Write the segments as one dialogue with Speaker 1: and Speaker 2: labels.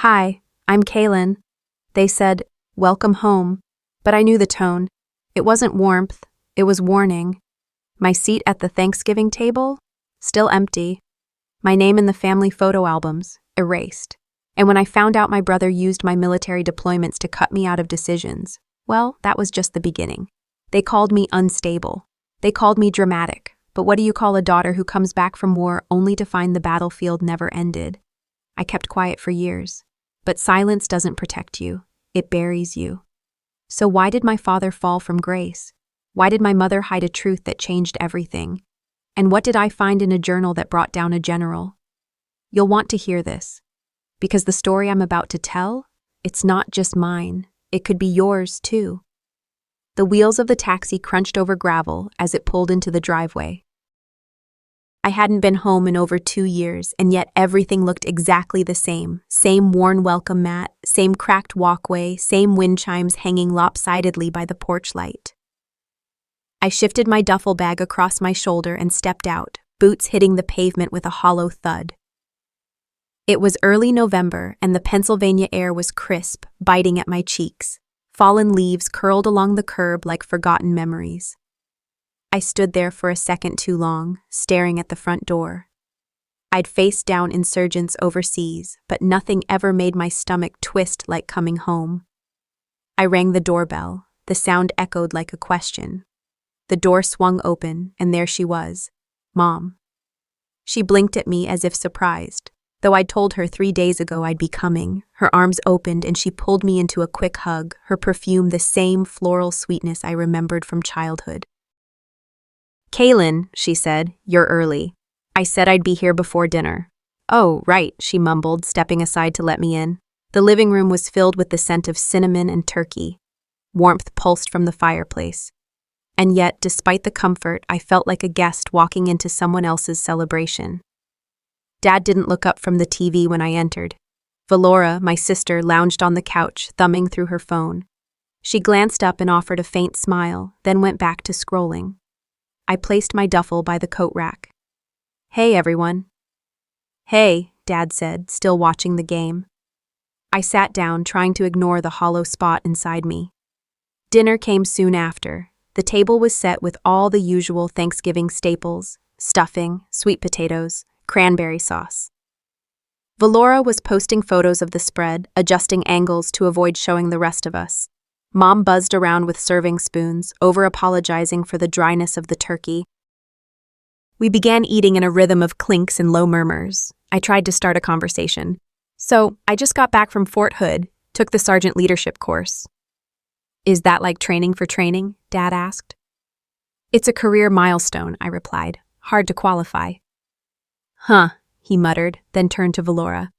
Speaker 1: Hi, I'm Kaelen. They said, welcome home, but I knew the tone. It wasn't warmth, it was warning. My seat at the Thanksgiving table? Still empty. My name in the family photo albums? Erased. And when I found out my brother used my military deployments to cut me out of decisions, well, that was just the beginning. They called me unstable. They called me dramatic. But what do you call a daughter who comes back from war only to find the battlefield never ended? I kept quiet for years. But silence doesn't protect you. It buries you. So why did my father fall from grace? Why did my mother hide a truth that changed everything? And what did I find in a journal that brought down a general? You'll want to hear this. Because the story I'm about to tell, it's not just mine. It could be yours, too. The wheels of the taxi crunched over gravel as it pulled into the driveway. I hadn't been home in over 2 years, and yet everything looked exactly the same. Same worn welcome mat, same cracked walkway, same wind chimes hanging lopsidedly by the porch light. I shifted my duffel bag across my shoulder and stepped out, boots hitting the pavement with a hollow thud. It was early November, and the Pennsylvania air was crisp, biting at my cheeks. Fallen leaves curled along the curb like forgotten memories. I stood there for a second too long, staring at the front door. I'd faced down insurgents overseas, but nothing ever made my stomach twist like coming home. I rang the doorbell. The sound echoed like a question. The door swung open, and there she was, Mom. She blinked at me as if surprised. Though I'd told her 3 days ago I'd be coming, her arms opened and she pulled me into a quick hug, her perfume the same floral sweetness I remembered from childhood. Kaelen, she said, you're early. I said I'd be here before dinner. Oh, right, she mumbled, stepping aside to let me in. The living room was filled with the scent of cinnamon and turkey. Warmth pulsed from the fireplace. And yet, despite the comfort, I felt like a guest walking into someone else's celebration. Dad didn't look up from the TV when I entered. Valora, my sister, lounged on the couch, thumbing through her phone. She glanced up and offered a faint smile, then went back to scrolling. I placed my duffel by the coat rack. Hey, everyone. Hey, Dad said, still watching the game. I sat down, trying to ignore the hollow spot inside me. Dinner came soon after. The table was set with all the usual Thanksgiving staples: stuffing, sweet potatoes, cranberry sauce. Valora was posting photos of the spread, adjusting angles to avoid showing the rest of us. Mom buzzed around with serving spoons, over-apologizing for the dryness of the turkey. We began eating in a rhythm of clinks and low murmurs. I tried to start a conversation. So, I just got back from Fort Hood, took the sergeant leadership course. Is that like training for training? Dad asked. It's a career milestone, I replied. Hard to qualify. Huh, he muttered, then turned to Valora.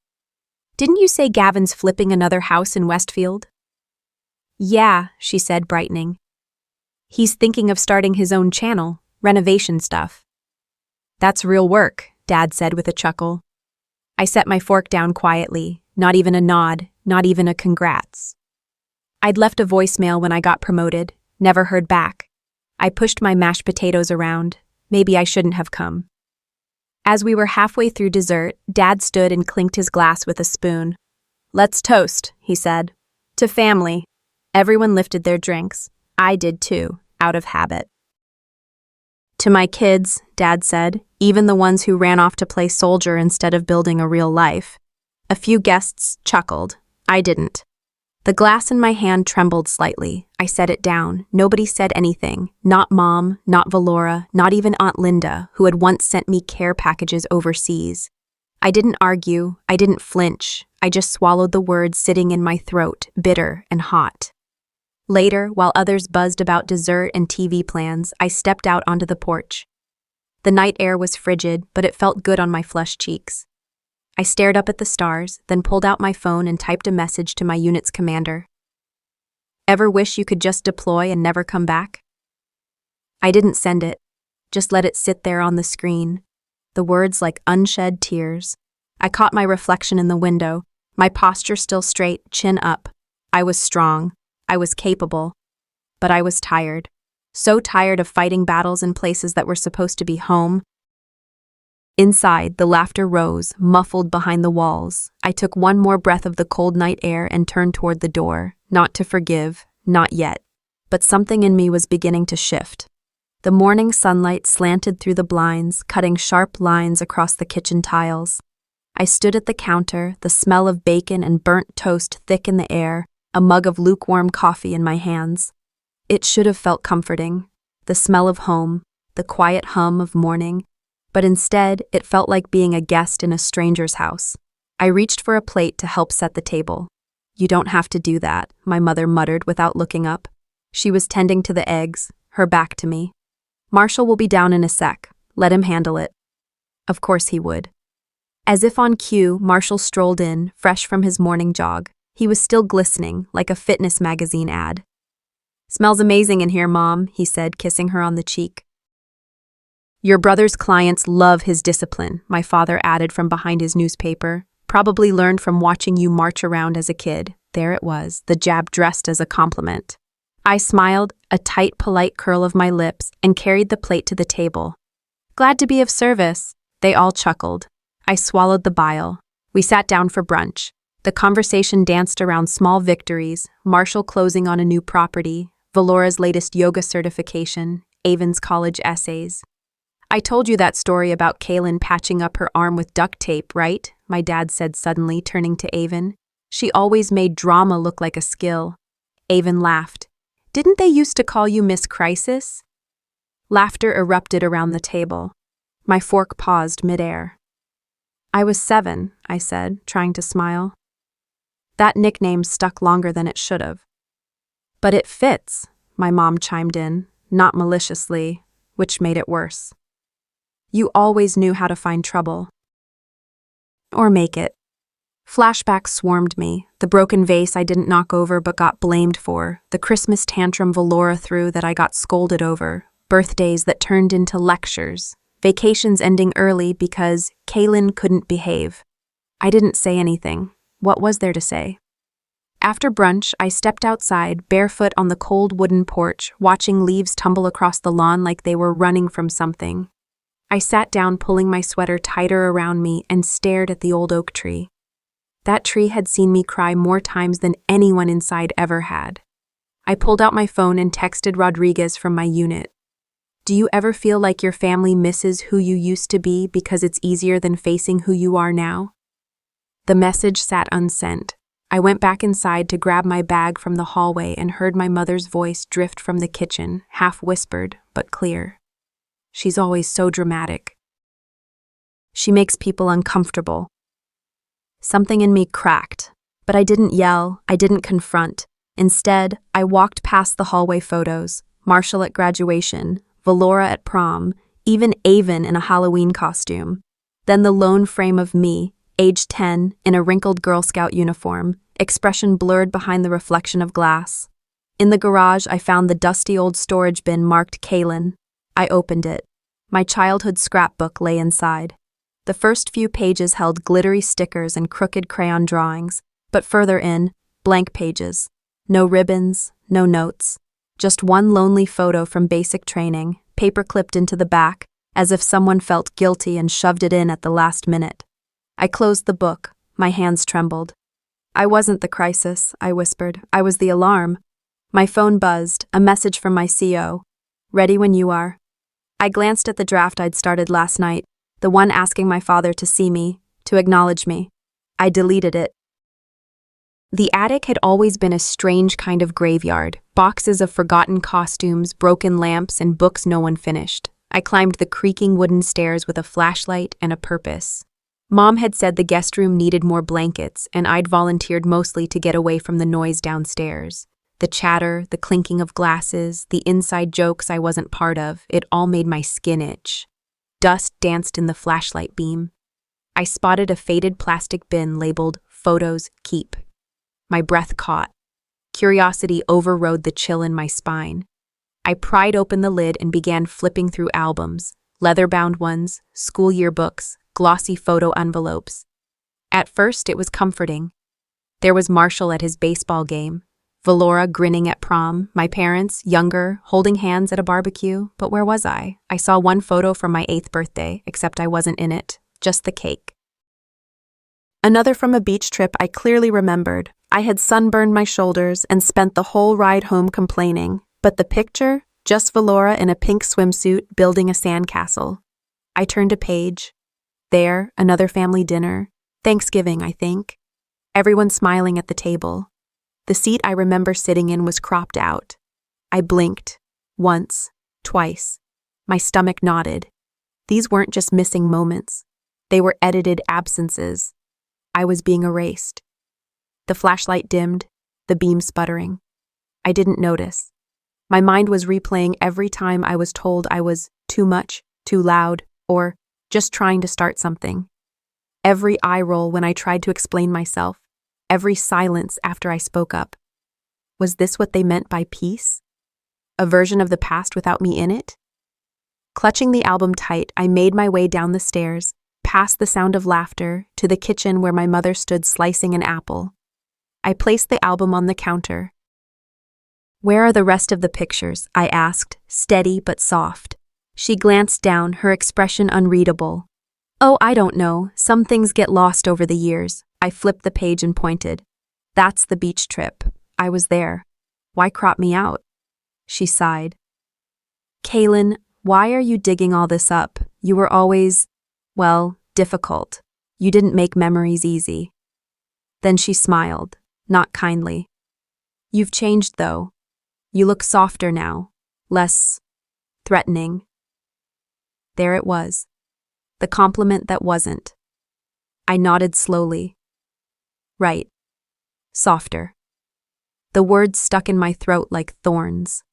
Speaker 1: Didn't you say Gavin's flipping another house in Westfield? Yeah, she said, brightening. He's thinking of starting his own channel, renovation stuff. That's real work, Dad said with a chuckle. I set my fork down quietly, not even a nod, not even a congrats. I'd left a voicemail when I got promoted, never heard back. I pushed my mashed potatoes around. Maybe I shouldn't have come. As we were halfway through dessert, Dad stood and clinked his glass with a spoon. Let's toast, he said. To family. Everyone lifted their drinks. I did too, out of habit. To my kids, Dad said, even the ones who ran off to play soldier instead of building a real life. A few guests chuckled. I didn't. The glass in my hand trembled slightly. I set it down. Nobody said anything. Not Mom, not Valora, not even Aunt Linda, who had once sent me care packages overseas. I didn't argue. I didn't flinch. I just swallowed the words sitting in my throat, bitter and hot. Later, while others buzzed about dessert and TV plans, I stepped out onto the porch. The night air was frigid, but it felt good on my flushed cheeks. I stared up at the stars, then pulled out my phone and typed a message to my unit's commander. Ever wish you could just deploy and never come back? I didn't send it, just let it sit there on the screen. The words like unshed tears. I caught my reflection in the window, my posture still straight, chin up. I was strong. I was capable. But I was tired. So tired of fighting battles in places that were supposed to be home. Inside, the laughter rose, muffled behind the walls. I took one more breath of the cold night air and turned toward the door, not to forgive, not yet. But something in me was beginning to shift. The morning sunlight slanted through the blinds, cutting sharp lines across the kitchen tiles. I stood at the counter, the smell of bacon and burnt toast thick in the air, a mug of lukewarm coffee in my hands. It should have felt comforting, the smell of home, the quiet hum of morning, but instead it felt like being a guest in a stranger's house. I reached for a plate to help set the table. "You don't have to do that," my mother muttered without looking up. She was tending to the eggs, her back to me. "Marshall will be down in a sec. Let him handle it." Of course he would. As if on cue, Marshall strolled in, fresh from his morning jog. He was still glistening, like a fitness magazine ad. "Smells amazing in here, Mom," he said, kissing her on the cheek. "Your brother's clients love his discipline," my father added from behind his newspaper. "Probably learned from watching you march around as a kid." There it was, the jab dressed as a compliment. I smiled, a tight, polite curl of my lips, and carried the plate to the table. "Glad to be of service." They all chuckled. I swallowed the bile. We sat down for brunch. The conversation danced around small victories, Marshall closing on a new property, Valora's latest yoga certification, Avon's college essays. "I told you that story about Kaelen patching up her arm with duct tape, right?" my dad said suddenly, turning to Avon. "She always made drama look like a skill." Avon laughed. "Didn't they used to call you Miss Crisis?" Laughter erupted around the table. My fork paused midair. "I was 7, I said, trying to smile. That nickname stuck longer than it should have. "But it fits," my mom chimed in, not maliciously, which made it worse. "You always knew how to find trouble. Or make it." Flashbacks swarmed me, the broken vase I didn't knock over but got blamed for, the Christmas tantrum Valora threw that I got scolded over, birthdays that turned into lectures, vacations ending early because Kaelen couldn't behave. I didn't say anything. What was there to say? After brunch, I stepped outside, barefoot on the cold wooden porch, watching leaves tumble across the lawn like they were running from something. I sat down, pulling my sweater tighter around me, and stared at the old oak tree. That tree had seen me cry more times than anyone inside ever had. I pulled out my phone and texted Rodriguez from my unit. "Do you ever feel like your family misses who you used to be because it's easier than facing who you are now?" The message sat unsent. I went back inside to grab my bag from the hallway and heard my mother's voice drift from the kitchen, half whispered, but clear. "She's always so dramatic. She makes people uncomfortable." Something in me cracked, but I didn't yell, I didn't confront. Instead, I walked past the hallway photos, Marshall at graduation, Valora at prom, even Avon in a Halloween costume. Then the lone frame of me, age 10, in a wrinkled Girl Scout uniform, expression blurred behind the reflection of glass. In the garage, I found the dusty old storage bin marked Kaelen. I opened it. My childhood scrapbook lay inside. The first few pages held glittery stickers and crooked crayon drawings, but further in, blank pages. No ribbons, no notes. Just one lonely photo from basic training, paper-clipped into the back, as if someone felt guilty and shoved it in at the last minute. I closed the book. My hands trembled. "I wasn't the crisis," I whispered. "I was the alarm." My phone buzzed, a message from my CO. "Ready when you are." I glanced at the draft I'd started last night, the one asking my father to see me, to acknowledge me. I deleted it. The attic had always been a strange kind of graveyard, boxes of forgotten costumes, broken lamps, and books no one finished. I climbed the creaking wooden stairs with a flashlight and a purpose. Mom had said the guest room needed more blankets, and I'd volunteered mostly to get away from the noise downstairs. The chatter, the clinking of glasses, the inside jokes I wasn't part of, it all made my skin itch. Dust danced in the flashlight beam. I spotted a faded plastic bin labeled "Photos Keep." My breath caught. Curiosity overrode the chill in my spine. I pried open the lid and began flipping through albums, leather-bound ones, school yearbooks, glossy photo envelopes. At first, it was comforting. There was Marshall at his baseball game, Valora grinning at prom, my parents, younger, holding hands at a barbecue. But where was I? I saw one photo from my 8th birthday, except I wasn't in it, just the cake. Another from a beach trip I clearly remembered. I had sunburned my shoulders and spent the whole ride home complaining. But the picture? Just Valora in a pink swimsuit building a sandcastle. I turned a page. There, another family dinner. Thanksgiving, I think. Everyone smiling at the table. The seat I remember sitting in was cropped out. I blinked. Once. Twice. My stomach knotted. These weren't just missing moments. They were edited absences. I was being erased. The flashlight dimmed, the beam sputtering. I didn't notice. My mind was replaying every time I was told I was too much, too loud, or just trying to start something. Every eye roll when I tried to explain myself. Every silence after I spoke up. Was this what they meant by peace? A version of the past without me in it? Clutching the album tight, I made my way down the stairs, past the sound of laughter, to the kitchen where my mother stood slicing an apple. I placed the album on the counter. "Where are the rest of the pictures?" I asked, steady but soft. She glanced down, her expression unreadable. "Oh, I don't know. Some things get lost over the years." I flipped the page and pointed. "That's the beach trip. I was there. Why crop me out?" She sighed. "Kaelen, why are you digging all this up? You were always, well, difficult. You didn't make memories easy." Then she smiled, not kindly. "You've changed, though. You look softer now, less threatening." There it was, the compliment that wasn't. I nodded slowly. Right. Softer. The words stuck in my throat like thorns.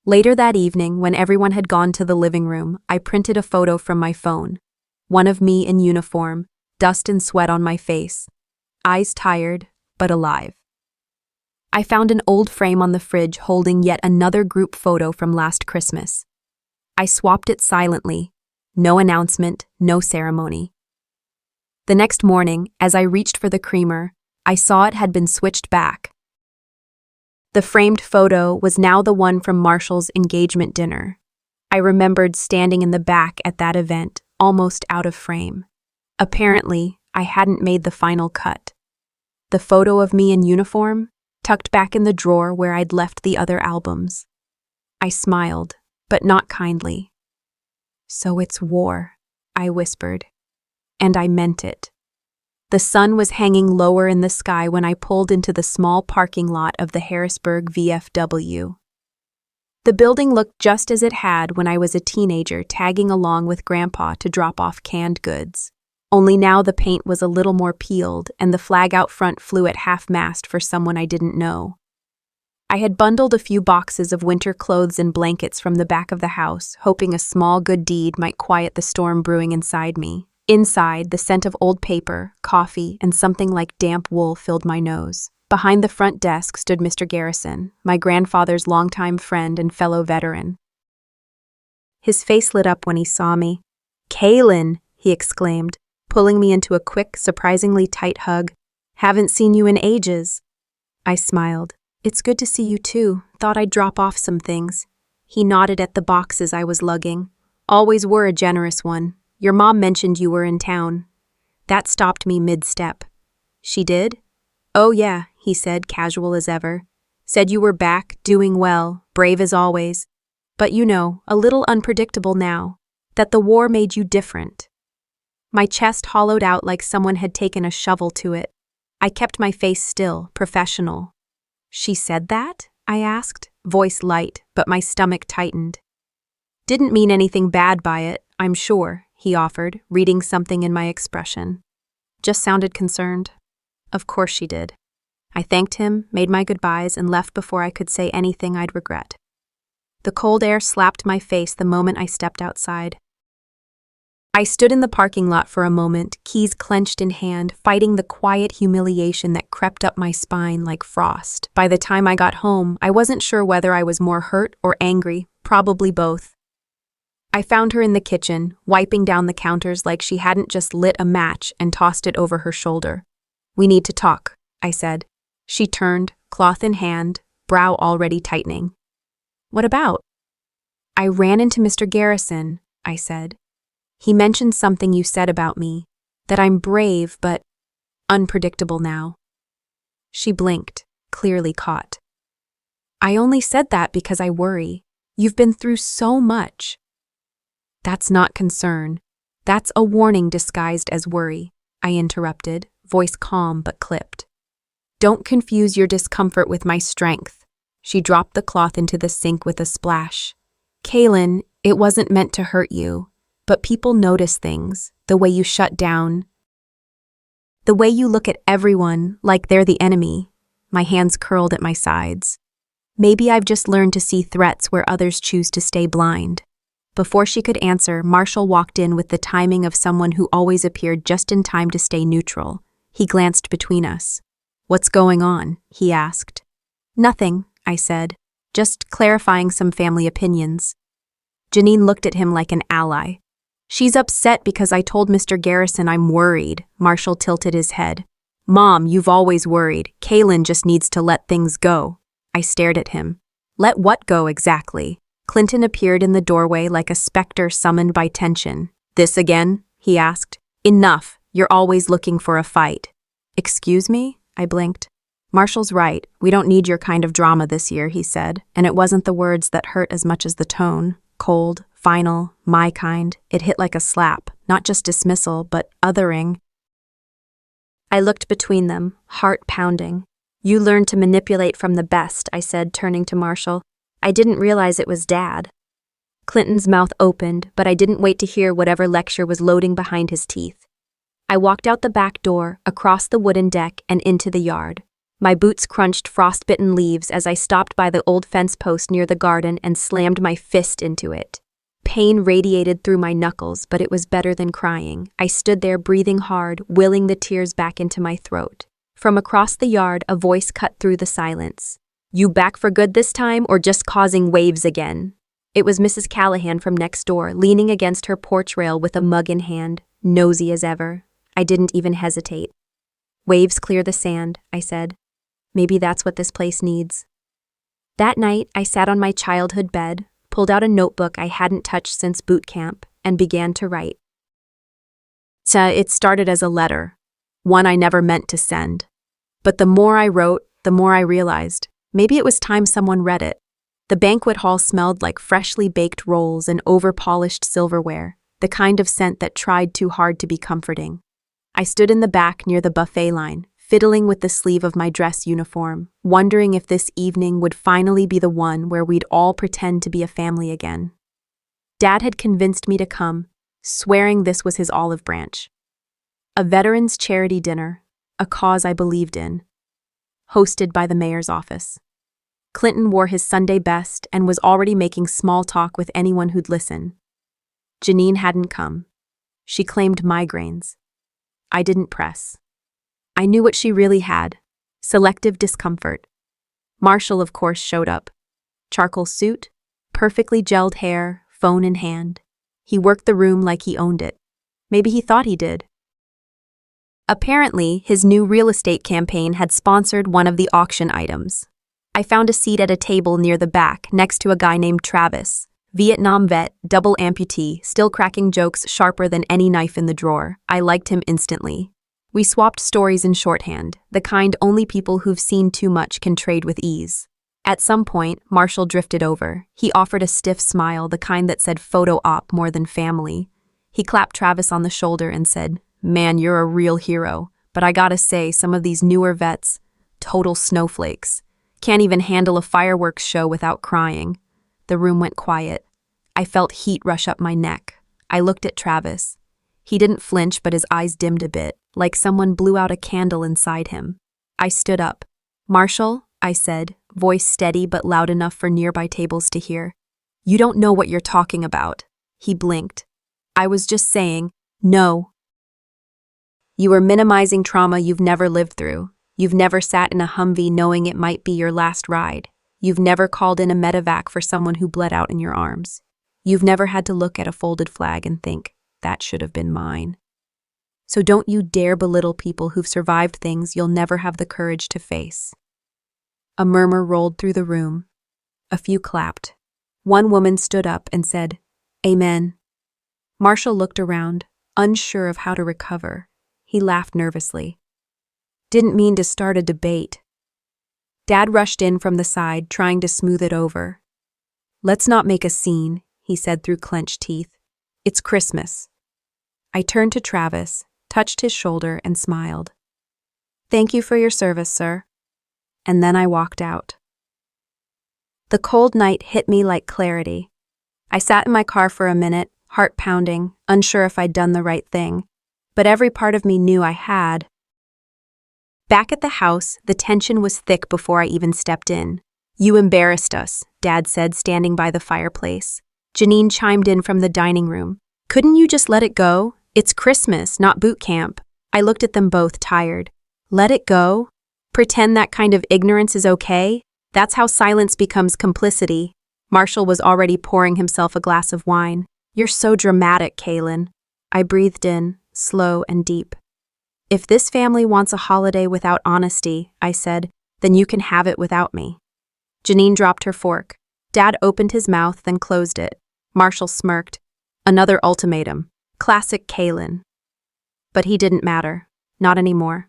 Speaker 1: Later that evening, when everyone had gone to the living room, I printed a photo from my phone. One of me in uniform, dust and sweat on my face. Eyes tired, but alive. I found an old frame on the fridge holding yet another group photo from last Christmas. I swapped it silently. No announcement, no ceremony. The next morning, as I reached for the creamer, I saw it had been switched back. The framed photo was now the one from Marshall's engagement dinner. I remembered standing in the back at that event, almost out of frame. Apparently, I hadn't made the final cut. The photo of me in uniform, tucked back in the drawer where I'd left the other albums. I smiled, but not kindly. "So it's war," I whispered. And I meant it. The sun was hanging lower in the sky when I pulled into the small parking lot of the Harrisburg VFW. The building looked just as it had when I was a teenager tagging along with Grandpa to drop off canned goods. Only now the paint was a little more peeled and the flag out front flew at half-mast for someone I didn't know. I had bundled a few boxes of winter clothes and blankets from the back of the house, hoping a small good deed might quiet the storm brewing inside me. Inside, the scent of old paper, coffee, and something like damp wool filled my nose. Behind the front desk stood Mr. Garrison, my grandfather's longtime friend and fellow veteran. His face lit up when he saw me. "Kaelen!" he exclaimed, pulling me into a quick, surprisingly tight hug. "Haven't seen you in ages." I smiled. "It's good to see you too. Thought I'd drop off some things." He nodded at the boxes I was lugging. "Always were a generous one. Your mom mentioned you were in town." That stopped me mid-step. "She did?" "Oh yeah," he said, casual as ever. "Said you were back, doing well, brave as always. But you know, a little unpredictable now. That the war made you different." My chest hollowed out like someone had taken a shovel to it. I kept my face still, professional. "She said that?" I asked, voice light, but my stomach tightened. "Didn't mean anything bad by it, I'm sure," he offered, reading something in my expression. "Just sounded concerned." Of course she did. I thanked him, made my goodbyes, and left before I could say anything I'd regret. The cold air slapped my face the moment I stepped outside. I stood in the parking lot for a moment, keys clenched in hand, fighting the quiet humiliation that crept up my spine like frost. By the time I got home, I wasn't sure whether I was more hurt or angry, probably both. I found her in the kitchen, wiping down the counters like she hadn't just lit a match and tossed it over her shoulder. "We need to talk," I said. She turned, cloth in hand, brow already tightening. What about? I ran into Mr. Garrison, I said. He mentioned something you said about me, that I'm brave but unpredictable now. She blinked, clearly caught. I only said that because I worry. You've been through so much. That's not concern. That's a warning disguised as worry, I interrupted, voice calm but clipped. Don't confuse your discomfort with my strength. She dropped the cloth into the sink with a splash. Kaelen, it wasn't meant to hurt you, but people notice things, the way you shut down, the way you look at everyone like they're the enemy. My hands curled at my sides. Maybe I've just learned to see threats where others choose to stay blind. Before she could answer, Marshall walked in with the timing of someone who always appeared just in time to stay neutral. He glanced between us. What's going on? He asked. Nothing, I said. Just clarifying some family opinions. Janine looked at him like an ally. She's upset because I told Mr. Garrison I'm worried. Marshall tilted his head. Mom, you've always worried. Kaelen just needs to let things go. I stared at him. Let what go exactly? Clinton appeared in the doorway like a specter summoned by tension. This again? He asked. Enough. You're always looking for a fight. Excuse me? I blinked. Marshall's right. We don't need your kind of drama this year, he said, and it wasn't the words that hurt as much as the tone. Cold, final, my kind. It hit like a slap, not just dismissal, but othering. I looked between them, heart pounding. You learned to manipulate from the best, I said, turning to Marshall. I didn't realize it was Dad. Clinton's mouth opened, but I didn't wait to hear whatever lecture was loading behind his teeth. I walked out the back door, across the wooden deck, and into the yard. My boots crunched frostbitten leaves as I stopped by the old fence post near the garden and slammed my fist into it. Pain radiated through my knuckles, but it was better than crying. I stood there breathing hard, willing the tears back into my throat. From across the yard, a voice cut through the silence. You back for good this time, or just causing waves again? It was Mrs. Callahan from next door, leaning against her porch rail with a mug in hand, nosy as ever. I didn't even hesitate. Waves clear the sand, I said. Maybe that's what this place needs. That night, I sat on my childhood bed, pulled out a notebook I hadn't touched since boot camp, and began to write. It started as a letter, one I never meant to send. But the more I wrote, the more I realized, maybe it was time someone read it. The banquet hall smelled like freshly baked rolls and over-polished silverware, the kind of scent that tried too hard to be comforting. I stood in the back near the buffet line, fiddling with the sleeve of my dress uniform, wondering if this evening would finally be the one where we'd all pretend to be a family again. Dad had convinced me to come, swearing this was his olive branch. A veterans' charity dinner, a cause I believed in, hosted by the mayor's office. Clinton wore his Sunday best and was already making small talk with anyone who'd listen. Janine hadn't come. She claimed migraines. I didn't press. I knew what she really had, selective discomfort. Marshall, of course, showed up. Charcoal suit, perfectly gelled hair, phone in hand. He worked the room like he owned it. Maybe he thought he did. Apparently, his new real estate campaign had sponsored one of the auction items. I found a seat at a table near the back, next to a guy named Travis, Vietnam vet, double amputee, still cracking jokes sharper than any knife in the drawer. I liked him instantly. We swapped stories in shorthand, the kind only people who've seen too much can trade with ease. At some point, Marshall drifted over. He offered a stiff smile, the kind that said photo op more than family. He clapped Travis on the shoulder and said, Man, you're a real hero, but I gotta say, some of these newer vets, total snowflakes. Can't even handle a fireworks show without crying. The room went quiet. I felt heat rush up my neck. I looked at Travis. He didn't flinch, but his eyes dimmed a bit, like someone blew out a candle inside him. I stood up. Marshall, I said, voice steady but loud enough for nearby tables to hear. You don't know what you're talking about. He blinked. I was just saying, no. You were minimizing trauma you've never lived through. You've never sat in a Humvee knowing it might be your last ride. You've never called in a medevac for someone who bled out in your arms. You've never had to look at a folded flag and think, that should have been mine. So don't you dare belittle people who've survived things you'll never have the courage to face. A murmur rolled through the room. A few clapped. One woman stood up and said, "Amen." Marshall looked around, unsure of how to recover. He laughed nervously. "Didn't mean to start a debate." Dad rushed in from the side, trying to smooth it over. "Let's not make a scene," he said through clenched teeth. "It's Christmas." I turned to Travis, touched his shoulder, and smiled. "Thank you for your service, sir." And then I walked out. The cold night hit me like clarity. I sat in my car for a minute, heart pounding, unsure if I'd done the right thing, but every part of me knew I had. Back at the house, the tension was thick before I even stepped in. "You embarrassed us," Dad said, standing by the fireplace. Janine chimed in from the dining room. "Couldn't you just let it go? It's Christmas, not boot camp." I looked at them both, tired. Let it go? Pretend that kind of ignorance is okay? That's how silence becomes complicity. Marshall was already pouring himself a glass of wine. "You're so dramatic, Kaelen." I breathed in, slow and deep. "If this family wants a holiday without honesty," I said, "then you can have it without me." Janine dropped her fork. Dad opened his mouth, then closed it. Marshall smirked. Another ultimatum. Classic Kaelen. But he didn't matter. Not anymore.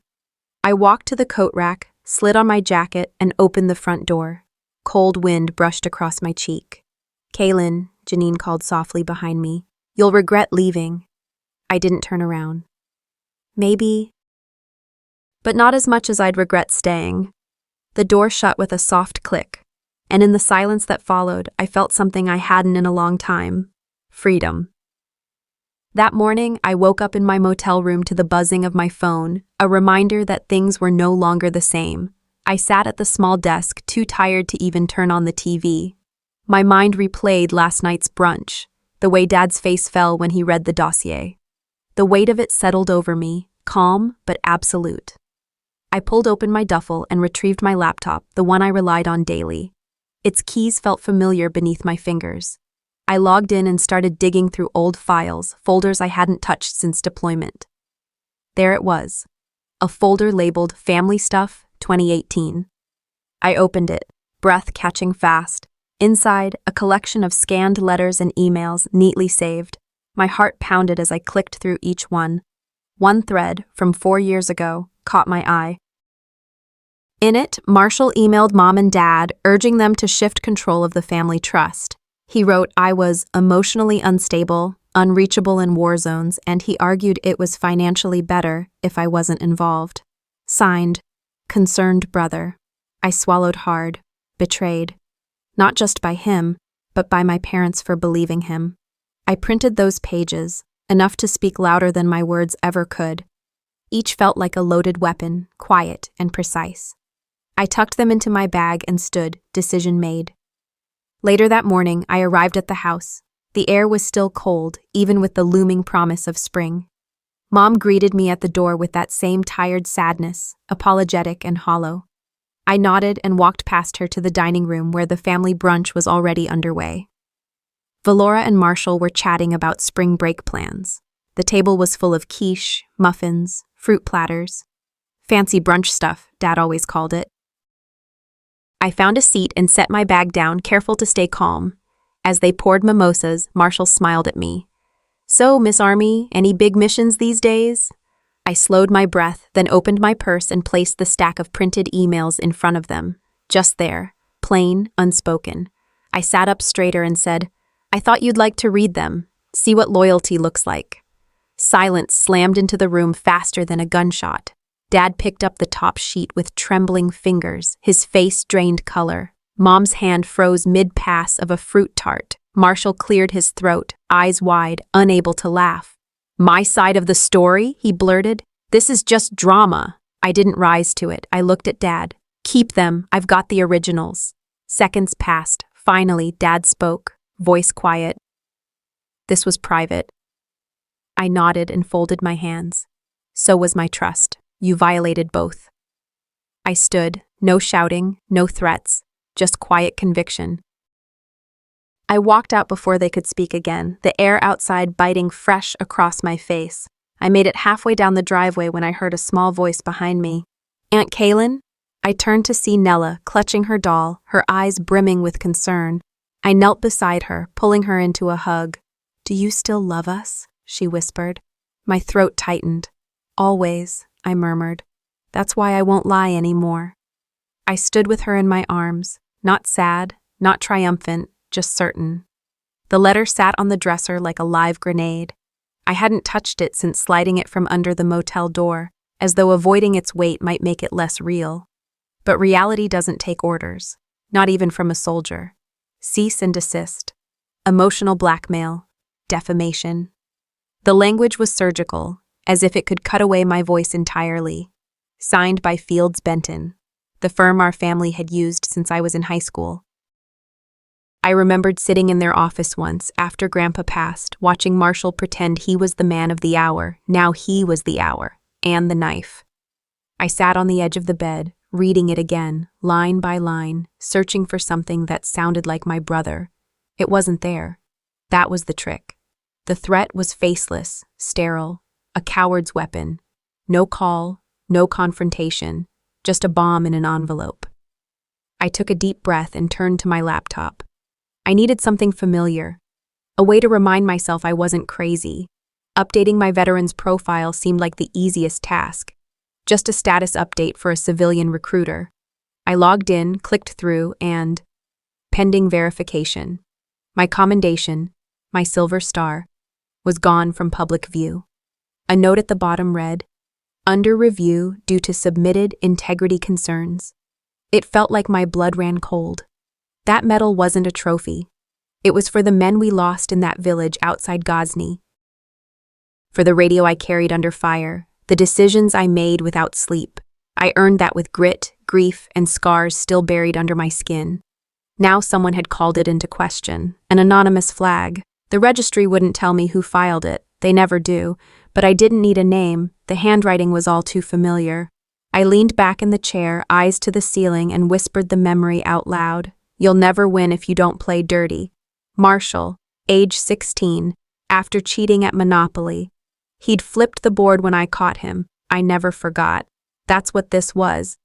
Speaker 1: I walked to the coat rack, slid on my jacket, and opened the front door. Cold wind brushed across my cheek. "Kaelen," Janine called softly behind me. "You'll regret leaving." I didn't turn around. Maybe. But not as much as I'd regret staying. The door shut with a soft click, and in the silence that followed, I felt something I hadn't in a long time. Freedom. That morning, I woke up in my motel room to the buzzing of my phone, a reminder that things were no longer the same. I sat at the small desk, too tired to even turn on the TV. My mind replayed last night's brunch, the way Dad's face fell when he read the dossier. The weight of it settled over me, calm but absolute. I pulled open my duffel and retrieved my laptop, the one I relied on daily. Its keys felt familiar beneath my fingers. I logged in and started digging through old files, folders I hadn't touched since deployment. There it was, a folder labeled Family Stuff 2018. I opened it, breath catching fast. Inside, a collection of scanned letters and emails neatly saved. My heart pounded as I clicked through each one. One thread, from 4 years ago, caught my eye. In it, Marshall emailed Mom and Dad, urging them to shift control of the family trust. He wrote I was emotionally unstable, unreachable in war zones, and he argued it was financially better if I wasn't involved. Signed, Concerned Brother. I swallowed hard, betrayed. Not just by him, but by my parents for believing him. I printed those pages, enough to speak louder than my words ever could. Each felt like a loaded weapon, quiet and precise. I tucked them into my bag and stood, decision made. Later that morning, I arrived at the house. The air was still cold, even with the looming promise of spring. Mom greeted me at the door with that same tired sadness, apologetic and hollow. I nodded and walked past her to the dining room where the family brunch was already underway. Valora and Marshall were chatting about spring break plans. The table was full of quiche, muffins, fruit platters. Fancy brunch stuff, Dad always called it. I found a seat and set my bag down, careful to stay calm. As they poured mimosas, Marshall smiled at me. "So, Miss Army, any big missions these days?" I slowed my breath, then opened my purse and placed the stack of printed emails in front of them. Just there, plain, unspoken. I sat up straighter and said, "I thought you'd like to read them, see what loyalty looks like." Silence slammed into the room faster than a gunshot. Dad picked up the top sheet with trembling fingers, his face drained color. Mom's hand froze mid-pass of a fruit tart. Marshall cleared his throat, eyes wide, unable to laugh. "My side of the story?" he blurted. "This is just drama." I didn't rise to it. I looked at Dad. "Keep them. I've got the originals." Seconds passed. Finally, Dad spoke, voice quiet. "This was private." I nodded and folded my hands. "So was my trust. You violated both." I stood, no shouting, no threats, just quiet conviction. I walked out before they could speak again, the air outside biting fresh across my face. I made it halfway down the driveway when I heard a small voice behind me. "Aunt Kaelen?" I turned to see Nella clutching her doll, her eyes brimming with concern. I knelt beside her, pulling her into a hug. "Do you still love us?" she whispered. My throat tightened. "Always," I murmured. "That's why I won't lie anymore." I stood with her in my arms, not sad, not triumphant, just certain. The letter sat on the dresser like a live grenade. I hadn't touched it since sliding it from under the motel door, as though avoiding its weight might make it less real. But reality doesn't take orders, not even from a soldier. Cease and desist. Emotional blackmail. Defamation. The language was surgical, as if it could cut away my voice entirely. Signed by Fields Benton, the firm our family had used since I was in high school. I remembered sitting in their office once, after Grandpa passed, watching Marshall pretend he was the man of the hour. Now he was the hour, and the knife. I sat on the edge of the bed, reading it again, line by line, searching for something that sounded like my brother. It wasn't there. That was the trick. The threat was faceless, sterile, a coward's weapon. No call, no confrontation, just a bomb in an envelope. I took a deep breath and turned to my laptop. I needed something familiar, a way to remind myself I wasn't crazy. Updating my veteran's profile seemed like the easiest task. Just a status update for a civilian recruiter. I logged in, clicked through, and pending verification. My commendation, my silver star, was gone from public view. A note at the bottom read, "Under review due to submitted integrity concerns." It felt like my blood ran cold. That medal wasn't a trophy. It was for the men we lost in that village outside Ghazni. For the radio I carried under fire, the decisions I made without sleep. I earned that with grit, grief, and scars still buried under my skin. Now someone had called it into question, an anonymous flag. The registry wouldn't tell me who filed it, they never do, but I didn't need a name, the handwriting was all too familiar. I leaned back in the chair, eyes to the ceiling, and whispered the memory out loud. "You'll never win if you don't play dirty." Marshall, age 16, after cheating at Monopoly. He'd flipped the board when I caught him. I never forgot. That's what this was.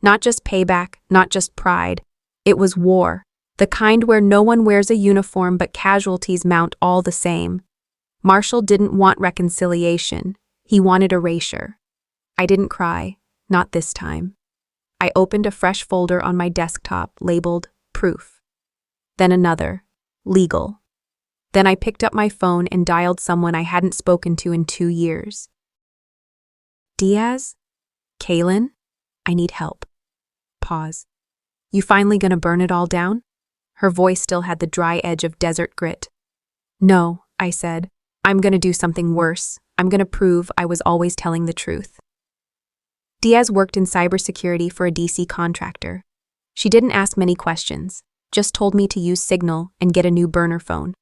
Speaker 1: Not just payback, not just pride. It was war. The kind where no one wears a uniform but casualties mount all the same. Marshall didn't want reconciliation. He wanted erasure. I didn't cry. Not this time. I opened a fresh folder on my desktop labeled Proof. Then another, Legal. Then I picked up my phone and dialed someone I hadn't spoken to in 2 years. "Diaz? Kaelen? I need help." Pause. "You finally gonna burn it all down?" Her voice still had the dry edge of desert grit. "No," I said. "I'm gonna do something worse. I'm gonna prove I was always telling the truth." Diaz worked in cybersecurity for a DC contractor. She didn't ask many questions, just told me to use Signal and get a new burner phone.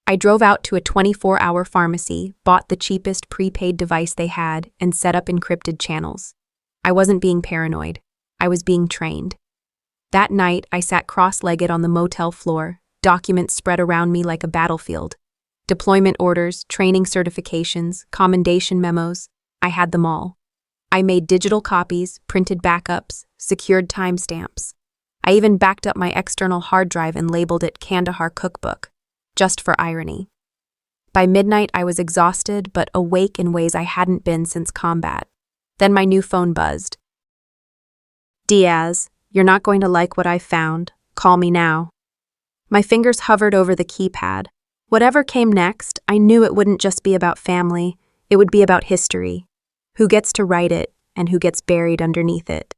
Speaker 1: I drove out to a 24-hour pharmacy, bought the cheapest prepaid device they had, and set up encrypted channels. I wasn't being paranoid. I was being trained. That night, I sat cross-legged on the motel floor, documents spread around me like a battlefield. Deployment orders, training certifications, commendation memos, I had them all. I made digital copies, printed backups, secured timestamps. I even backed up my external hard drive and labeled it Kandahar Cookbook, just for irony. By midnight, I was exhausted but awake in ways I hadn't been since combat. Then my new phone buzzed. "Diaz, you're not going to like what I found. Call me now." My fingers hovered over the keypad. Whatever came next, I knew it wouldn't just be about family. It would be about history. Who gets to write it and who gets buried underneath it.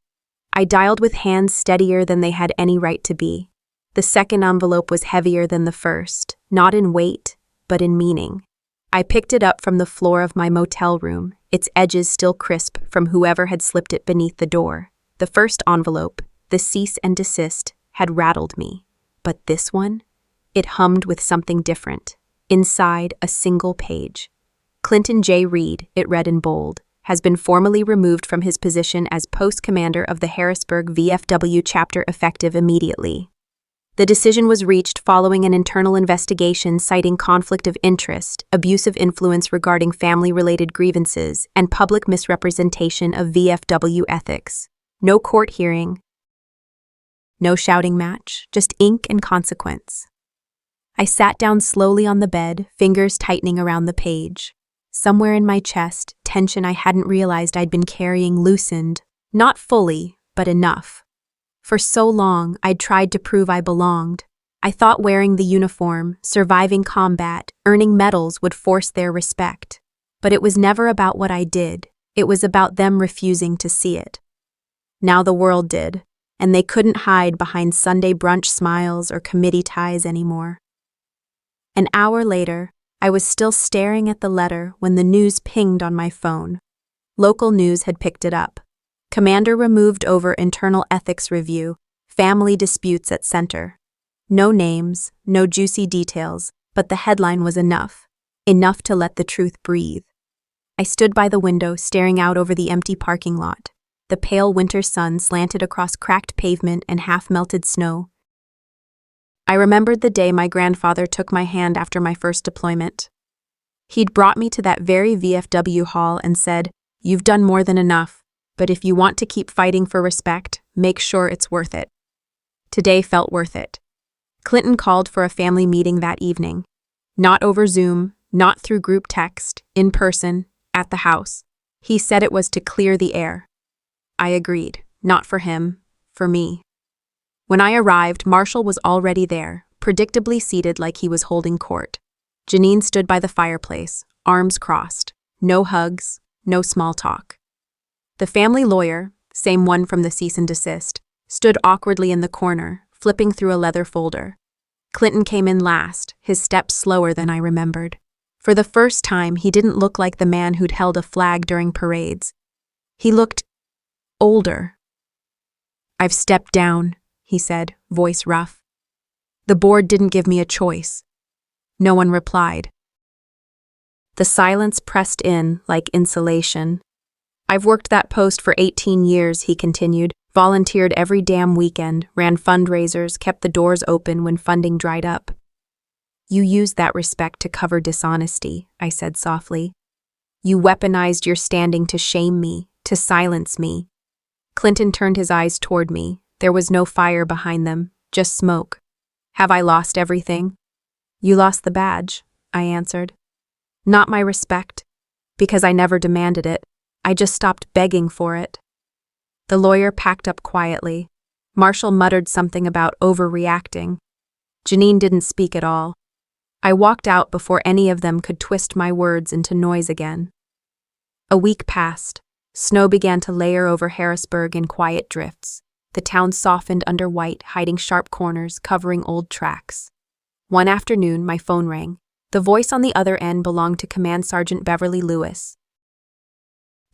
Speaker 1: I dialed with hands steadier than they had any right to be. The second envelope was heavier than the first, not in weight, but in meaning. I picked it up from the floor of my motel room, its edges still crisp from whoever had slipped it beneath the door. The first envelope, the cease and desist, had rattled me. But this one? It hummed with something different. Inside, a single page. "Clinton J. Reed," it read in bold, "has been formally removed from his position as post commander of the Harrisburg VFW chapter effective immediately." The decision was reached following an internal investigation citing conflict of interest, abusive influence regarding family-related grievances, and public misrepresentation of VFW ethics. No court hearing. No shouting match, just ink and consequence. I sat down slowly on the bed, fingers tightening around the page. Somewhere in my chest, tension I hadn't realized I'd been carrying loosened, not fully, but enough. For so long, I'd tried to prove I belonged. I thought wearing the uniform, surviving combat, earning medals would force their respect. But it was never about what I did. It was about them refusing to see it. Now the world did, and they couldn't hide behind Sunday brunch smiles or committee ties anymore. An hour later, I was still staring at the letter when the news pinged on my phone. Local news had picked it up. Commander removed over internal ethics review, family disputes at center. No names, no juicy details, but the headline was enough. Enough to let the truth breathe. I stood by the window, staring out over the empty parking lot. The pale winter sun slanted across cracked pavement and half-melted snow. I remembered the day my grandfather took my hand after my first deployment. He'd brought me to that very VFW hall and said, "You've done more than enough, but if you want to keep fighting for respect, make sure it's worth it." Today felt worth it. Clinton called for a family meeting that evening. Not over Zoom, not through group text, in person, at the house. He said it was to clear the air. I agreed, not for him, for me. When I arrived, Marshall was already there, predictably seated like he was holding court. Janine stood by the fireplace, arms crossed. No hugs, no small talk. The family lawyer, same one from the cease and desist, stood awkwardly in the corner, flipping through a leather folder. Clinton came in last, his steps slower than I remembered. For the first time, he didn't look like the man who'd held a flag during parades. He looked older. "I've stepped down," he said, voice rough. "The board didn't give me a choice." No one replied. The silence pressed in like insulation. "I've worked that post for 18 years, he continued, volunteered every damn weekend, ran fundraisers, kept the doors open when funding dried up." "You used that respect to cover dishonesty," I said softly. "You weaponized your standing to shame me, to silence me." Clinton turned his eyes toward me. There was no fire behind them, just smoke. "Have I lost everything?" "You lost the badge," I answered. "Not my respect, because I never demanded it. I just stopped begging for it." The lawyer packed up quietly. Marshall muttered something about overreacting. Janine didn't speak at all. I walked out before any of them could twist my words into noise again. A week passed. Snow began to layer over Harrisburg in quiet drifts. The town softened under white, hiding sharp corners, covering old tracks. One afternoon, my phone rang. The voice on the other end belonged to Command Sergeant Beverly Lewis.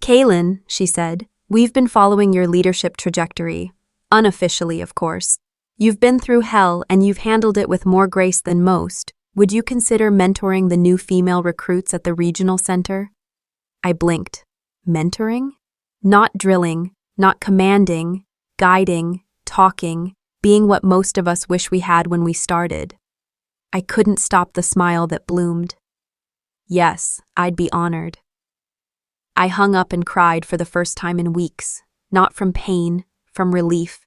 Speaker 1: "Kaelen," she said, "we've been following your leadership trajectory. Unofficially, of course. You've been through hell and you've handled it with more grace than most. Would you consider mentoring the new female recruits at the regional center?" I blinked. Mentoring? Not drilling, not commanding, guiding, talking, being what most of us wish we had when we started. I couldn't stop the smile that bloomed. Yes, I'd be honored. I hung up and cried for the first time in weeks, not from pain, from relief.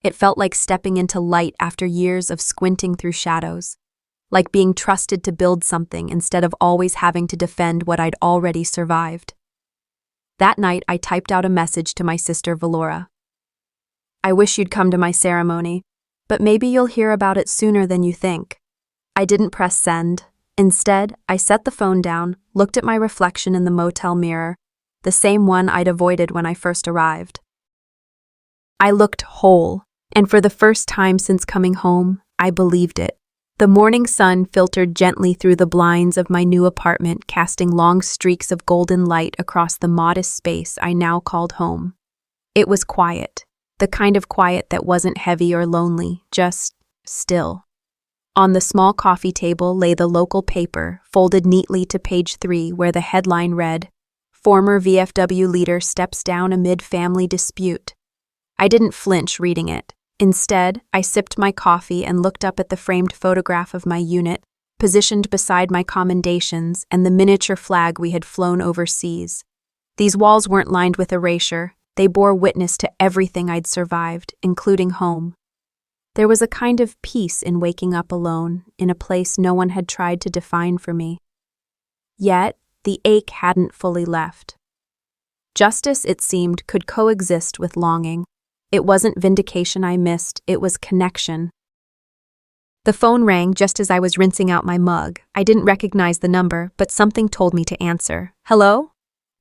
Speaker 1: It felt like stepping into light after years of squinting through shadows, like being trusted to build something instead of always having to defend what I'd already survived. That night, I typed out a message to my sister Valora. "I wish you'd come to my ceremony, but maybe you'll hear about it sooner than you think." I didn't press send. Instead, I set the phone down, looked at my reflection in the motel mirror, the same one I'd avoided when I first arrived. I looked whole, and for the first time since coming home, I believed it. The morning sun filtered gently through the blinds of my new apartment, casting long streaks of golden light across the modest space I now called home. It was quiet, the kind of quiet that wasn't heavy or lonely, just still. On the small coffee table lay the local paper, folded neatly to page 3, where the headline read, "Former VFW leader steps down amid family dispute." I didn't flinch reading it. Instead, I sipped my coffee and looked up at the framed photograph of my unit, positioned beside my commendations and the miniature flag we had flown overseas. These walls weren't lined with erasure. They bore witness to everything I'd survived, including home. There was a kind of peace in waking up alone, in a place no one had tried to define for me. Yet, the ache hadn't fully left. Justice, it seemed, could coexist with longing. It wasn't vindication I missed, it was connection. The phone rang just as I was rinsing out my mug. I didn't recognize the number, but something told me to answer. "Hello?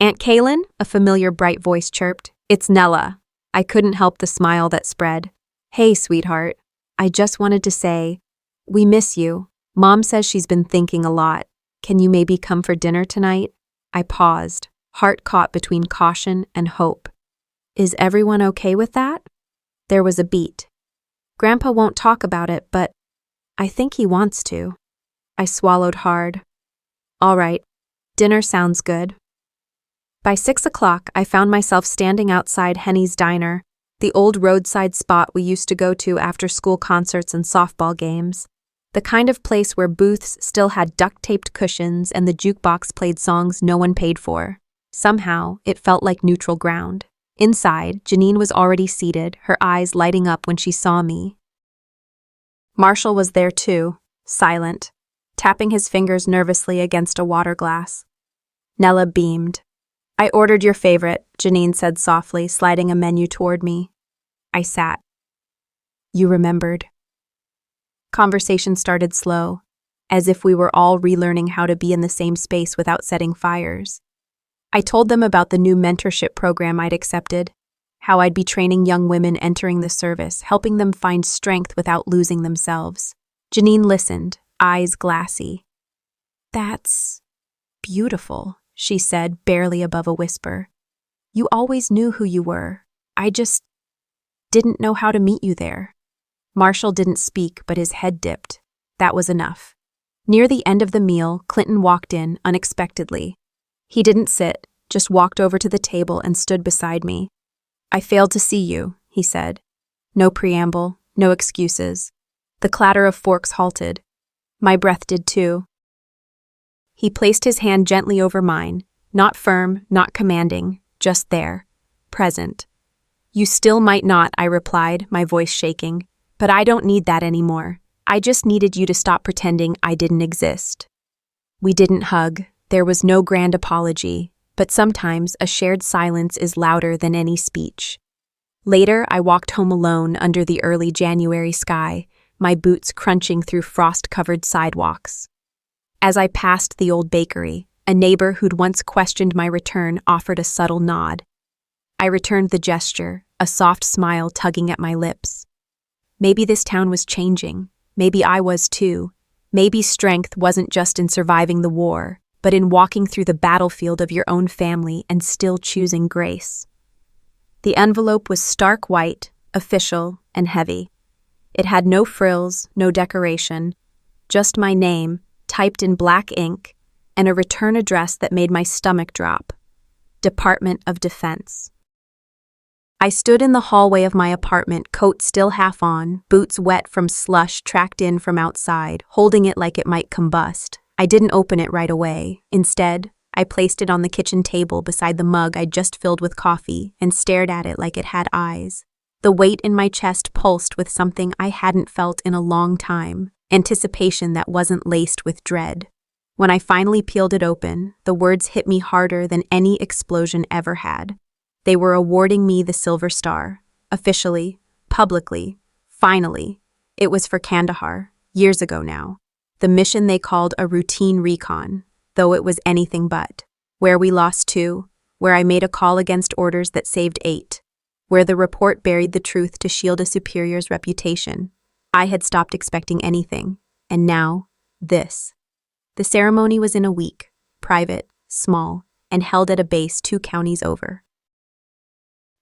Speaker 1: Aunt Kaelen?" a familiar bright voice chirped. "It's Nella." I couldn't help the smile that spread. "Hey, sweetheart. I just wanted to say, we miss you. Mom says she's been thinking a lot. Can you maybe come for dinner tonight?" I paused, heart caught between caution and hope. "Is everyone okay with that?" There was a beat. "Grandpa won't talk about it, but I think he wants to." I swallowed hard. "All right, dinner sounds good." By 6 o'clock, I found myself standing outside Henny's Diner, the old roadside spot we used to go to after school concerts and softball games. The kind of place where booths still had duct-taped cushions and the jukebox played songs no one paid for. Somehow, it felt like neutral ground. Inside, Janine was already seated, her eyes lighting up when she saw me. Marshall was there too, silent, tapping his fingers nervously against a water glass. Nella beamed. "I ordered your favorite," Janine said softly, sliding a menu toward me. I sat. "You remembered." Conversation started slow, as if we were all relearning how to be in the same space without setting fires. I told them about the new mentorship program I'd accepted, how I'd be training young women entering the service, helping them find strength without losing themselves. Janine listened, eyes glassy. "That's beautiful," she said, barely above a whisper. "You always knew who you were. I just didn't know how to meet you there." Marshall didn't speak, but his head dipped. That was enough. Near the end of the meal, Clinton walked in unexpectedly. He didn't sit, just walked over to the table and stood beside me. "I failed to see you," he said. No preamble, no excuses. The clatter of forks halted. My breath did too. He placed his hand gently over mine, not firm, not commanding, just there, present. "You still might not," I replied, my voice shaking. "But I don't need that anymore. I just needed you to stop pretending I didn't exist." We didn't hug. There was no grand apology, but sometimes a shared silence is louder than any speech. Later, I walked home alone under the early January sky, my boots crunching through frost-covered sidewalks. As I passed the old bakery, a neighbor who'd once questioned my return offered a subtle nod. I returned the gesture, a soft smile tugging at my lips. Maybe this town was changing. Maybe I was too. Maybe strength wasn't just in surviving the war, but in walking through the battlefield of your own family and still choosing grace. The envelope was stark white, official, and heavy. It had no frills, no decoration, just my name, typed in black ink, and a return address that made my stomach drop. Department of Defense. I stood in the hallway of my apartment, coat still half on, boots wet from slush tracked in from outside, holding it like it might combust. I didn't open it right away. Instead, I placed it on the kitchen table beside the mug I'd just filled with coffee and stared at it like it had eyes. The weight in my chest pulsed with something I hadn't felt in a long time, anticipation that wasn't laced with dread. When I finally peeled it open, the words hit me harder than any explosion ever had. They were awarding me the Silver Star. Officially, publicly, finally. It was for Kandahar, years ago now. The mission they called a routine recon, though it was anything but. Where we lost 2, where I made a call against orders that saved 8, where the report buried the truth to shield a superior's reputation. I had stopped expecting anything, and now, this. The ceremony was in a week, private, small, and held at a base 2 counties over.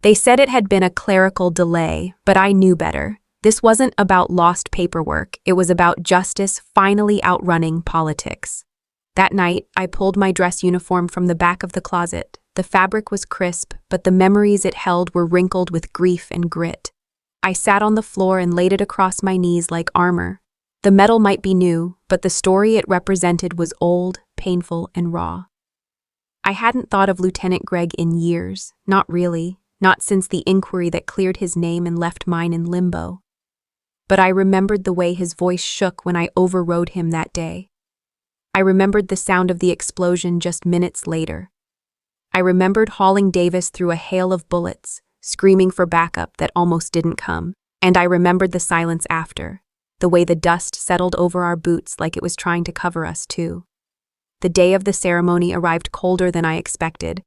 Speaker 1: They said it had been a clerical delay, but I knew better. This wasn't about lost paperwork, it was about justice finally outrunning politics. That night, I pulled my dress uniform from the back of the closet. The fabric was crisp, but the memories it held were wrinkled with grief and grit. I sat on the floor and laid it across my knees like armor. The metal might be new, but the story it represented was old, painful, and raw. I hadn't thought of Lieutenant Gregg in years, not really. not since the inquiry that cleared his name and left mine in limbo. But I remembered the way his voice shook when I overrode him that day. I remembered the sound of the explosion just minutes later. I remembered hauling Davis through a hail of bullets, screaming for backup that almost didn't come. And I remembered the silence after, the way the dust settled over our boots like it was trying to cover us too. The day of the ceremony arrived colder than I expected.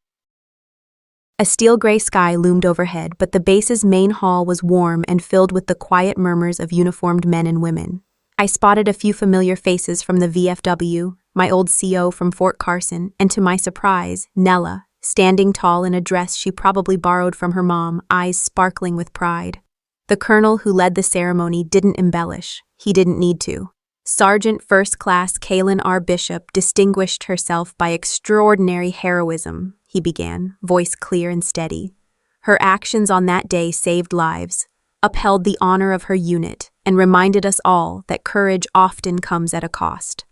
Speaker 1: A steel-gray sky loomed overhead, but the base's main hall was warm and filled with the quiet murmurs of uniformed men and women. I spotted a few familiar faces from the VFW, my old CO from Fort Carson, and to my surprise, Nella, standing tall in a dress she probably borrowed from her mom, eyes sparkling with pride. The colonel who led the ceremony didn't embellish. He didn't need to. Sergeant First Class Kaelen R. Bishop distinguished herself by extraordinary heroism, he began, voice clear and steady. Her actions on that day saved lives, upheld the honor of her unit, and reminded us all that courage often comes at a cost.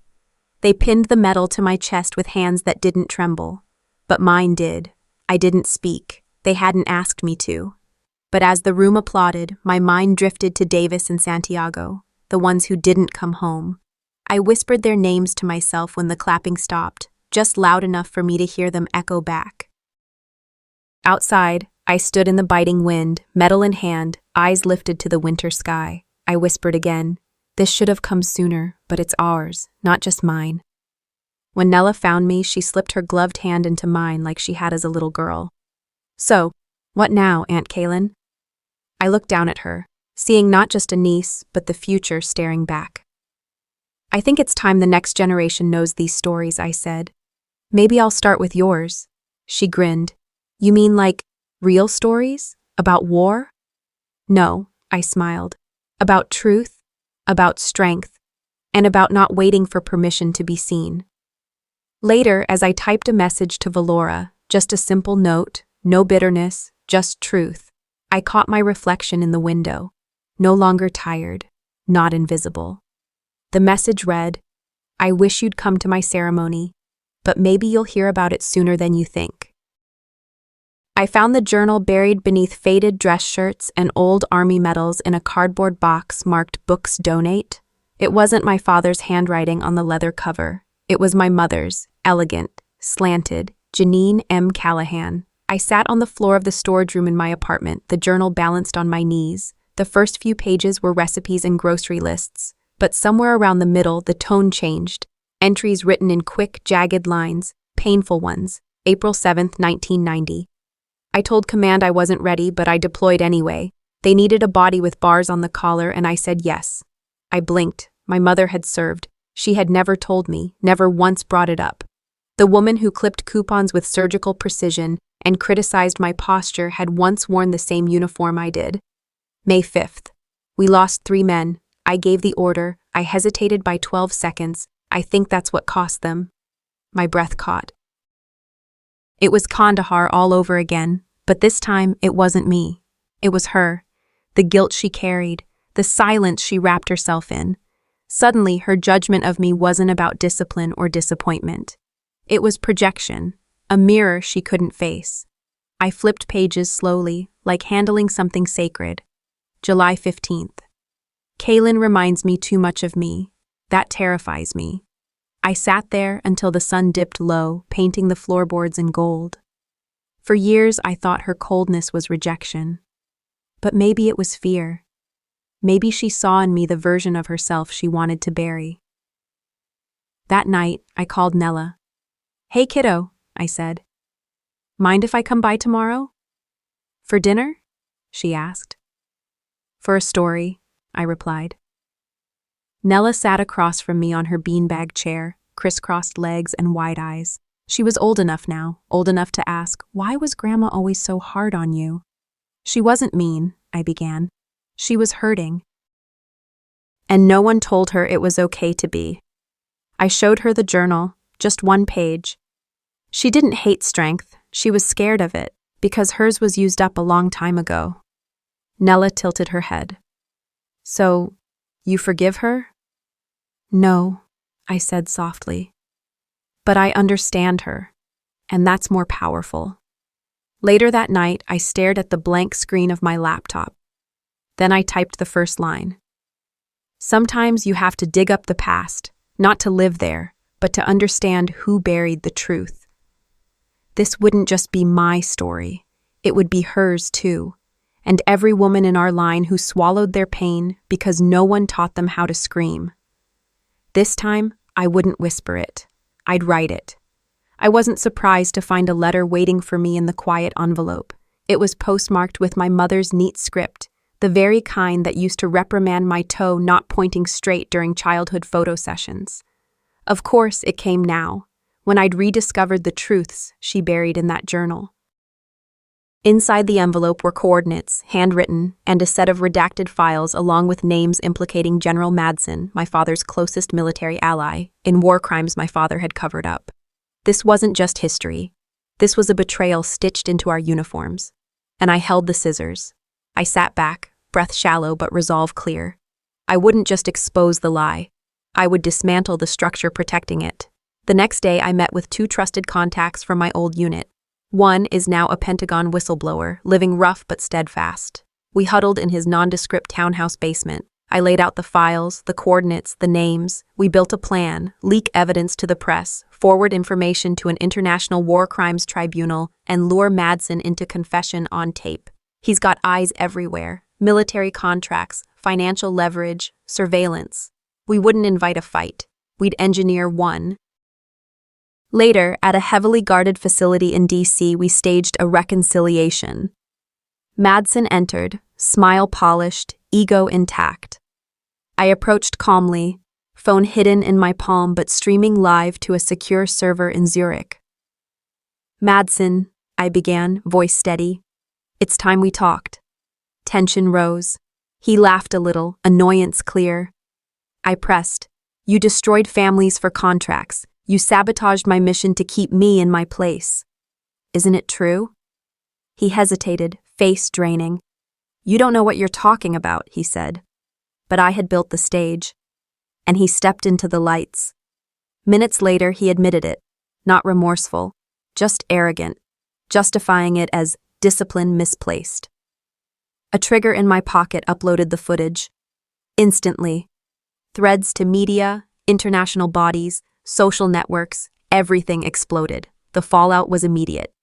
Speaker 1: They pinned the medal to my chest with hands that didn't tremble. But mine did. I didn't speak. They hadn't asked me to. But as the room applauded, my mind drifted to Davis and Santiago, the ones who didn't come home. I whispered their names to myself when the clapping stopped, just loud enough for me to hear them echo back. Outside, I stood in the biting wind, medal in hand, eyes lifted to the winter sky. I whispered again, "This should have come sooner, but it's ours, not just mine." When Nella found me, she slipped her gloved hand into mine like she had as a little girl. "So, what now, Aunt Kaelen?" I looked down at her, seeing not just a niece, but the future staring back. "I think it's time the next generation knows these stories," I said. "Maybe I'll start with yours." She grinned. "You mean like real stories? About war?" "No," I smiled. "About truth, about strength, and about not waiting for permission to be seen." Later, as I typed a message to Valora, just a simple note, no bitterness, just truth, I caught my reflection in the window, no longer tired, not invisible. The message read, "I wish you'd come to my ceremony, but maybe you'll hear about it sooner than you think." I found the journal buried beneath faded dress shirts and old army medals in a cardboard box marked Books Donate. It wasn't my father's handwriting on the leather cover. It was my mother's, elegant, slanted, Janine M. Callahan. I sat on the floor of the storage room in my apartment, the journal balanced on my knees. The first few pages were recipes and grocery lists, but somewhere around the middle, the tone changed. Entries written in quick, jagged lines, painful ones. April 7th, 1990. I told command I wasn't ready, but I deployed anyway. They needed a body with bars on the collar, and I said yes. I blinked. My mother had served. She had never told me, never once brought it up. The woman who clipped coupons with surgical precision and criticized my posture had once worn the same uniform I did. May 5th. We lost 3 men. I gave the order. I hesitated by 12 seconds. I think that's what cost them. My breath caught. It was Kandahar all over again, but this time it wasn't me. It was her. The guilt she carried, the silence she wrapped herself in. Suddenly, her judgment of me wasn't about discipline or disappointment. It was projection, a mirror she couldn't face. I flipped pages slowly, like handling something sacred. July 15th. Kaelen reminds me too much of me. That terrifies me. I sat there until the sun dipped low, painting the floorboards in gold. For years, I thought her coldness was rejection. But maybe it was fear. Maybe she saw in me the version of herself she wanted to bury. That night, I called Nella. "Hey kiddo," I said. "Mind if I come by tomorrow?" "For dinner?" she asked. "For a story," I replied. Nella sat across from me on her beanbag chair, crisscrossed legs and wide eyes. She was old enough now, old enough to ask, "Why was Grandma always so hard on you?" "She wasn't mean," I began. "She was hurting. And no one told her it was okay to be." I showed her the journal, just one page. She didn't hate strength, she was scared of it, because hers was used up a long time ago. Nella tilted her head. "So, you forgive her?" "No," I said softly. "But I understand her, and that's more powerful." Later that night, I stared at the blank screen of my laptop. Then I typed the first line. Sometimes you have to dig up the past, not to live there, but to understand who buried the truth. This wouldn't just be my story. It would be hers too, and every woman in our line who swallowed their pain because no one taught them how to scream. This time, I wouldn't whisper it. I'd write it. I wasn't surprised to find a letter waiting for me in the quiet envelope. It was postmarked with my mother's neat script, the very kind that used to reprimand my toe not pointing straight during childhood photo sessions. Of course, it came now, when I'd rediscovered the truths she buried in that journal. Inside the envelope were coordinates, handwritten, and a set of redacted files along with names implicating General Madsen, my father's closest military ally, in war crimes my father had covered up. This wasn't just history. This was a betrayal stitched into our uniforms. And I held the scissors. I sat back, breath shallow but resolve clear. I wouldn't just expose the lie. I would dismantle the structure protecting it. The next day, I met with 2 trusted contacts from my old unit. One is now a Pentagon whistleblower, living rough but steadfast. We huddled in his nondescript townhouse basement. I laid out the files, the coordinates, the names. We built a plan, leak evidence to the press, forward information to an international war crimes tribunal, and lure Madsen into confession on tape. He's got eyes everywhere, military contracts, financial leverage, surveillance. We wouldn't invite a fight. We'd engineer one. Later, at a heavily guarded facility in D.C., we staged a reconciliation. Madsen entered, smile polished, ego intact. I approached calmly, phone hidden in my palm but streaming live to a secure server in Zurich. Madsen, I began, voice steady. It's time we talked. Tension rose. He laughed a little, annoyance clear. I pressed. You destroyed families for contracts. You sabotaged my mission to keep me in my place. Isn't it true? He hesitated, face draining. You don't know what you're talking about, he said. But I had built the stage. And he stepped into the lights. Minutes later, he admitted it, not remorseful, just arrogant, justifying it as discipline misplaced. A trigger in my pocket uploaded the footage. Instantly. Threads to media, international bodies, social networks, everything exploded. The fallout was immediate.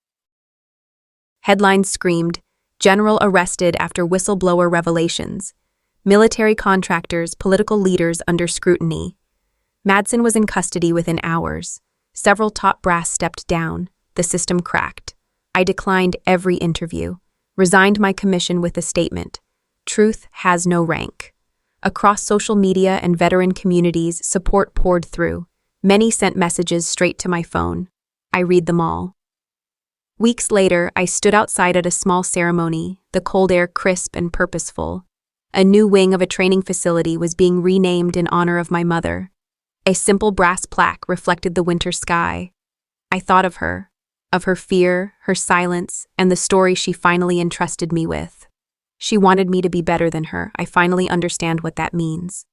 Speaker 1: Headlines screamed, General arrested after whistleblower revelations. Military contractors, political leaders under scrutiny. Madsen was in custody within hours. Several top brass stepped down. The system cracked. I declined every interview, resigned my commission with a statement. Truth has no rank. Across social media and veteran communities, support poured through. Many sent messages straight to my phone. I read them all. Weeks later, I stood outside at a small ceremony, the cold air crisp and purposeful. A new wing of a training facility was being renamed in honor of my mother. A simple brass plaque reflected the winter sky. I thought of her fear, her silence, and the story she finally entrusted me with. She wanted me to be better than her. I finally understand what that means.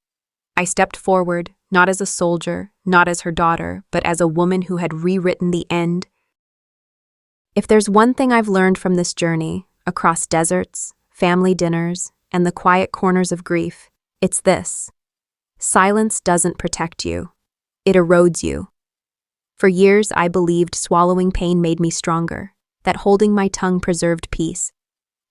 Speaker 1: I stepped forward, not as a soldier, not as her daughter, but as a woman who had rewritten the end. If there's one thing I've learned from this journey, across deserts, family dinners, and the quiet corners of grief, it's this. Silence doesn't protect you. It erodes you. For years, I believed swallowing pain made me stronger, that holding my tongue preserved peace.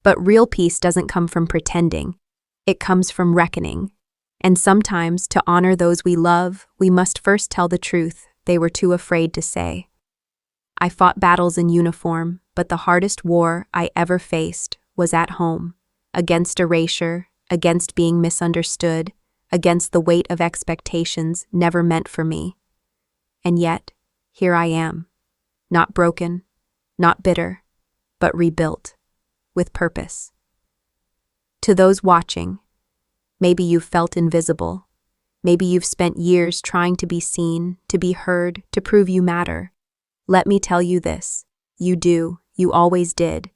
Speaker 1: But real peace doesn't come from pretending. It comes from reckoning. And sometimes, to honor those we love, we must first tell the truth they were too afraid to say. I fought battles in uniform, but the hardest war I ever faced was at home, against erasure, against being misunderstood, against the weight of expectations never meant for me. And yet, here I am, not broken, not bitter, but rebuilt, with purpose. To those watching, maybe you've felt invisible. Maybe you've spent years trying to be seen, to be heard, to prove you matter. Let me tell you this. You do. You always did.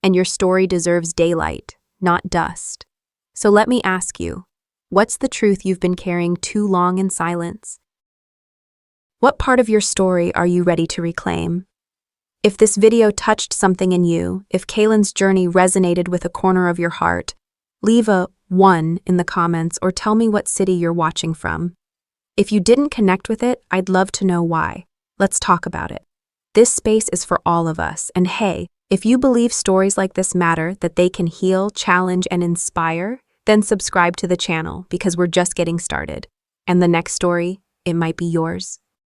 Speaker 1: And your story deserves daylight, not dust. So let me ask you, what's the truth you've been carrying too long in silence? What part of your story are you ready to reclaim? If this video touched something in you, if Kaelen's journey resonated with a corner of your heart, leave a 1 in the comments or tell me what city you're watching from. If you didn't connect with it, I'd love to know why. Let's talk about it. This space is for all of us, and hey, if you believe stories like this matter, that they can heal, challenge, and inspire, then subscribe to the channel because we're just getting started. And the next story, it might be yours.